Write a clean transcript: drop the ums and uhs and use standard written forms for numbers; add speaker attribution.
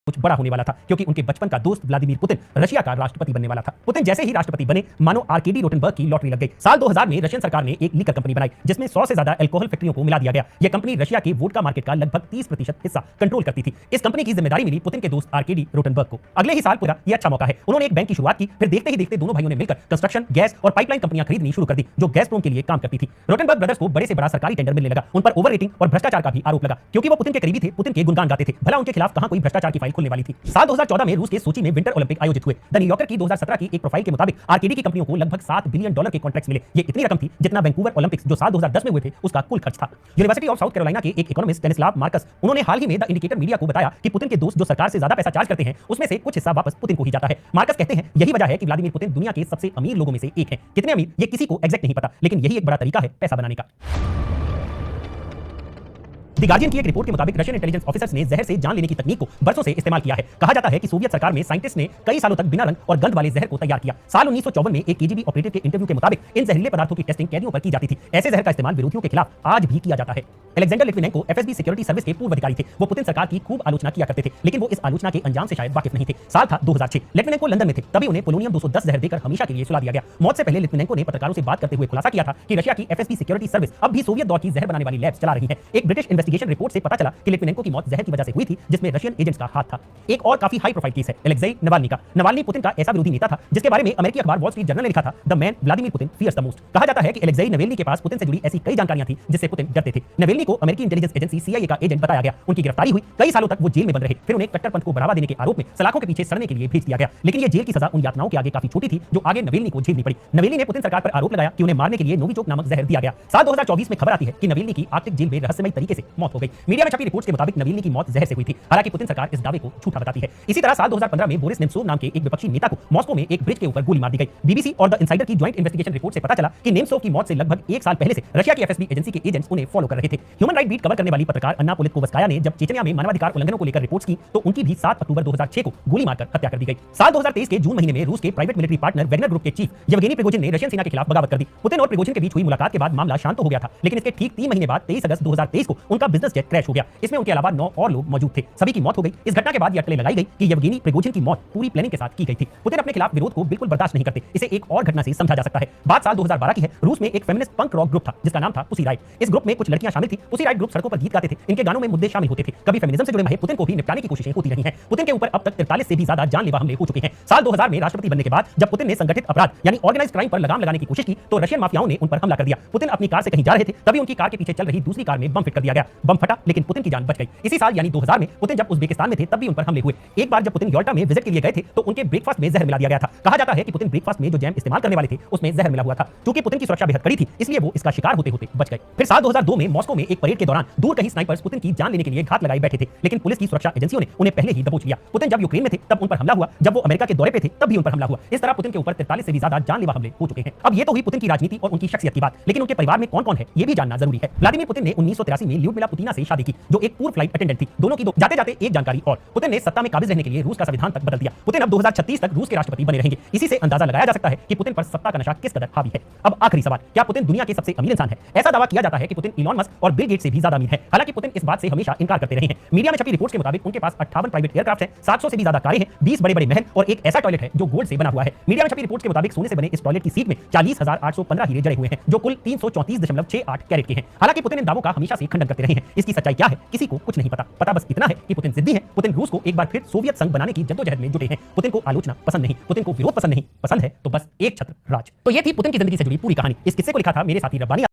Speaker 1: कुछ बड़ा होने वाला था क्योंकि उनके बचपन का दोस्त व्लादिमीर पुतिन रशिया का राष्ट्रपति बनने वाला था। पुतिन जैसे ही राष्ट्रपति बने मानो आर्केडी रोटेनबर्ग की लॉटरी लग गई। साल 2000 में रशियन सरकार ने एक लीकर कंपनी बनाई जिसमें 100 से ज्यादा अल्कोहल फैक्ट्रियों को मिला दिया गया। यह कंपनी रशिया के वोडका मार्केट का लगभग 30% हिस्सा कंट्रोल करती थी। इस कंपनी की जिम्मेदारी मिली पुतिन के दोस्त आर्केडी रोटेनबर्ग को। अगले ही साल पूरा यह अच्छा मौका है, उन्होंने एक बैंक की शुरुआत की। फिर देखते ही देखते दोनों भाइयों ने मिलकर कंस्ट्रक्शन, गैस और पाइपलाइन कंपनियां खरीदनी शुरू कर दी जो गैसप्रोम के लिए काम करती थी। रोटेनबर्ग ब्रदर्स को बड़े से बड़ा सरकारी टेंडर मिलने लगा। उन पर ओवर रेटिंग और भ्रष्टाचार का भी आरोप लगा क्योंकि वो पुतिन के करीबी थे, पुतिन के गुणगान गाते थे। भला उनके खिलाफ कहां कोई भ्रष्टाचार की फाइल खुलने वाली थी। साल 2014 में रूस के सोची में विंटर ओलंपिक आयोजित हुए। द न्यूयॉर्कर की 2017 की एक प्रोफाइल के मुताबिक आर्केडी की कंपनियों को लगभग $7 बिलियन के कॉन्ट्रैक्ट्स मिले। ये इतनी रकम थी जितना वैंकूवर ओलंपिक्स जो साल 2010 में हुए थे उसका कुल खर्च था। यूनिवर्सिटी ऑफ साउथ कैरोलिना के एक इकोनॉमिस्ट स्टैनिस्लाव मार्कस उन्होंने हाल ही में द इंडिकेटर मीडिया को बताया कि पुतिन के दोस्त जो सरकार से ज्यादा पैसा चार्ज करते हैं उसमें से कुछ हिस्सा वापस पुतिन को ही जाता है। मार्कस कहते हैं यही वजह है कि व्लादिमीर पुतिन दुनिया के सबसे अमीर लोगों में से एक हैं। कितने अमीर ये किसी को एग्जैक्ट नहीं पता, लेकिन यही एक बड़ा तरीका है पैसा बनाने का। द गार्डियन की एक रिपोर्ट के मुताबिक रशियन इंटेलिजेंस ऑफिसर्स ने जहर से जान लेने की तकनीक को बरसों से इस्तेमाल किया है। कहा जाता है कि सोवियत सरकार में साइंटिस्ट ने कई सालों तक बिना रंग और गंध वाले जहर को तैयार किया। साल 1954 में एक केजीबी ऑपरेटिव के इंटरव्यू के मुताबिक इन जहरीले पदार्थों की टेस्टिंग कैदियों पर की जाती थी। ऐसे जहर का इस्तेमाल विरोधियों के खिलाफ आज भी किया जाता है। Alexander Litvinenko FSB security service के पूर्व अधिकारी थे। वो पुतिन सरकार की खूब आलोचना किया करते थे, लेकिन वो इस आलोचना के अंजाम से शायद वाकिफ नहीं थे। साल था 2006। लिट्विनेंको लंदन में थे, तभी उन्हें पोलोनियम 210 जहर देकर हमेशा के लिए सुला दिया गया। मौत से पहले लिट्विनेंको ने पत्रकारों से बात करते हुए खुलासा किया था कि रशिया की एफएसबी सिक्योरिटी सर्विस अब भी सोवियत दौर की जहर बनाने वाली लैब्स चला रही है। एक ब्रिटिश इन्वेस्टिगेशन रिपोर्ट से पता चला कि लिट्विनेंको की मौत जहर की वजह से हुई थी जिसमें रशियन एजेंट्स का हाथ था। एक और काफी हाई प्रोफाइल केस है अलेक्जेई नवाल्नी का। नवाल्नी पुतिन का ऐसा विरोधी नेता था जिसके बारे में अमेरिकी अखबार वॉल स्ट्रीट जर्नल ने लिखा था, the man Vladimir Putin fears the most. कहा जाता है कि अलेक्जेई नवेल्नी के पास पुतिन से जुड़ी ऐसी कई जानकारियां थी जिससे पुतिन डरते थे। नवेल्नी को अमेरिकी इंटेलिजेंस एजेंसी सीआईए का एजेंट बताया गया। उनकी गिरफ्तारी हुई, कई सालों तक वो जेल में बंद रहे। फिर उन्हें कट्टरपंथ को बढ़ावा देने के आरोप में सलाखों के पीछे सड़ने के लिए भेज दिया गया। लेकिन ये जेल की सजा उन यातनाओं के आगे काफी छोटी थी जो आगे नवेल्नी को झेलनी पड़ी। नवेल्नी ने पुतिन सरकार पर आरोप लगाया कि उन्हें मारने के लिए नोविचोक नामक जहर दिया गया। साल 2024 में खबर आती है कि नवेल्नी की आर्कटिक जेल में रहस्यमयी तरीके से मौत हो गई। मीडिया में छपी रिपोर्ट्स के मुताबिक नवेल्नी की मौत जहर से हुई थी। हालांकि पुतिन सरकार इस दावे को झूठा बताती है। इसी तरह साल 2015 में बोरिस नेमसोव नाम के एक विपक्षी नेता को मॉस्को में एक ब्रिज के ऊपर गोली मार दी गई। बीबीसी और द इनसाइडर की ज्वाइंट इन्वेस्टिगेशन रिपोर्ट से पता चला कि नेमसोव की मौत से लगभग एक साल पहले से रशिया की एफएसबी एजेंसी के एजेंट्स उन्हें फॉलो कर रहे थे। ह्यूमन राइट बीट कवर करने वाली पत्रकार अन्ना पोलितकोवस्काया ने जब चेचनिया में मानवाधिकार उल्लंघनों को लेकर रिपोर्ट्स की तो उनकी भी 7 अक्टूबर 2006 को गोली मारकर हत्या कर दी गई। साल 2023 के जून महीने में रूस के private military partner Wagner group के चीफ येवगेनी प्रिगोजिन ने रशियन सेना के खिलाफ बगावत कर दी। पुतिन और प्रिगोजिन के बीच हुई मुलाकात के बाद मामला शांत हो गया था, लेकिन इसके ठीक 3 महीने बाद 23 अगस्त 2023 को उनका बिजनेस जेट क्रैश हो गया। इसमें उनके अलावा 9 और लोग मौजूद थे। सभी की मौत हो गई। इस घटना के बाद यह अटकलें लगाई गई कि येवगेनी प्रिगोजिन की मौत पूरी प्लानिंग के साथ की गई थी। पुतिन अपने खिलाफ विरोध को बिल्कुल बर्दाश्त नहीं करते। इसे एक और घटना से समझा जा सकता है। बात साल 2012 की है। रूस में एक फेमिनिस्ट पंक रॉक ग्रुप था जिसका नाम था पुसी राइट। इस ग्रुप में कुछ लड़कियां शामिल थी। पुसी राइट ग्रुप सड़कों पर गीत गाते थे। इनके गानों में मुद्दे शामिल होते थे। कभी फेमिनिज्म से जुड़े महे पुतिन को भी निपटाने की कोशिशें होती रही हैं। पुतिन के ऊपर अब तक 43 से भी ज्यादा जानलेवा हमले हो चुके हैं। साल 2000 में राष्ट्रपति बनने के बाद जब पुतिन ने संगठित अपराध यानी ऑर्गेनाइज्ड क्राइम पर लगाम लगाने की कोशिश की तो रशियन माफियाओं ने उन पर हमला कर दिया। पुतिन अपनी कार से कहीं जा रहे थे, तभी उनकी कार के पीछे चल रही दूसरी कार में बम फिट कर दिया गया। बम फटा लेकिन पुतिन की जान बच गई। इसी साल यानी 2000 में पुतिन जब उज्बेकिस्तान में थे तब भी उन पर हमले हुए। एक बार जब पुतिन योल्टा में विजिट के लिए गए थे तो उनके ब्रेकफास्ट में जहर मिला दिया गया था। कहा जाता है कि पुतिन ब्रेकफास्ट में जो जैम इस्तेमाल करने वाले थे उसमें जहर मिला हुआ था। क्योंकि पुतिन की सुरक्षा बेहद कड़ी थी इसलिए वो इसका शिकार होते होते बच गए। फिर साल 2002 में मॉस्को में एक परेड के दौरान दूर कहीं स्नाइपर्स पुतिन की जान लेने के लिए घात लगाए बैठे थे, लेकिन पुलिस की सुरक्षा एजेंसियों ने उन्हें पहले ही दबोच लिया। पुतिन जब यूक्रेन में थे तब उन पर हमला हुआ, जब वो अमेरिका के दौरे पे थे तब भी उन पर हमला हुआ। इस तरह पुतिन के ऊपर 43 से भी ज्यादा जानलेवा हमले हो चुके हैं। अब ये तो हुई पुतिन की राजनीति और उनकी शख्सियत की बात, लेकिन उनके परिवार में कौन-कौन है ये भी जानना जरूरी है। व्लादिमीर पुतिन ने 1983 में ल्यूडमिला पुतिना से शादी की जो एक पूर्व फ्लाइट अटेंडेंट थी। दोनों की दो जाते-जाते एक जानकारी और, पुतिन ने सत्ता में काबिज रहने के लिए रूस का संविधान तक बदल दिया। पुतिन अब 2036 तक रूस के राष्ट्रपति बने रहेंगे। इसी से अंदाजा लगाया जा सकता है कि पुतिन पर सत्ता का नशा किस कदर हावी है। अब आखिरी सवाल, क्या पुतिन दुनिया के सबसे अमीर इंसान है? ऐसा दावा किया जाता है कि पुतिन इलॉन मस्क और बिल गेट्स से भी ज्यादा अमीर है। हालांकि पुतिन इस बात से हमेशा इनकार करते रहे हैं। मीडिया में छपी रिपोर्ट्स के मुताबिक उनके पास 58 प्राइवेट एयरक्राफ्ट हैं, 700 से भी ज्यादा कारें हैं, 20 बड़े-बड़े महल और एक ऐसा टॉयलेट है जो गोल्ड से बना हुआ है। मीडिया में छपी रिपोर्ट्स के मुताबिक सोने से बने इस टॉयलेट की सीट में 40,815 हीरे जड़े हुए हैं जो कुल 334.68 कैरेट के हैं। हालांकि पुतिन इन दावों का हमेशा से खंडन करते रहे हैं। इसकी सच्चाई क्या है किसी को कुछ नहीं पता। पता बस इतना है कि पुतिन जिद्दी है। पुतिन रूस को एक बार फिर सोवियत संघ बनाने की जद्दोजहद में जुटे हैं। पुतिन को आलोचना पसंद नहीं, पुतिन को विरोध पसंद नहीं, पसंद है तो बस एक छत्र राज। तो ये थी पुतिन की जिंदगी से जुड़ी पूरी कहानी। इस किस्से को लिखा था मेरे साथी रब्बानी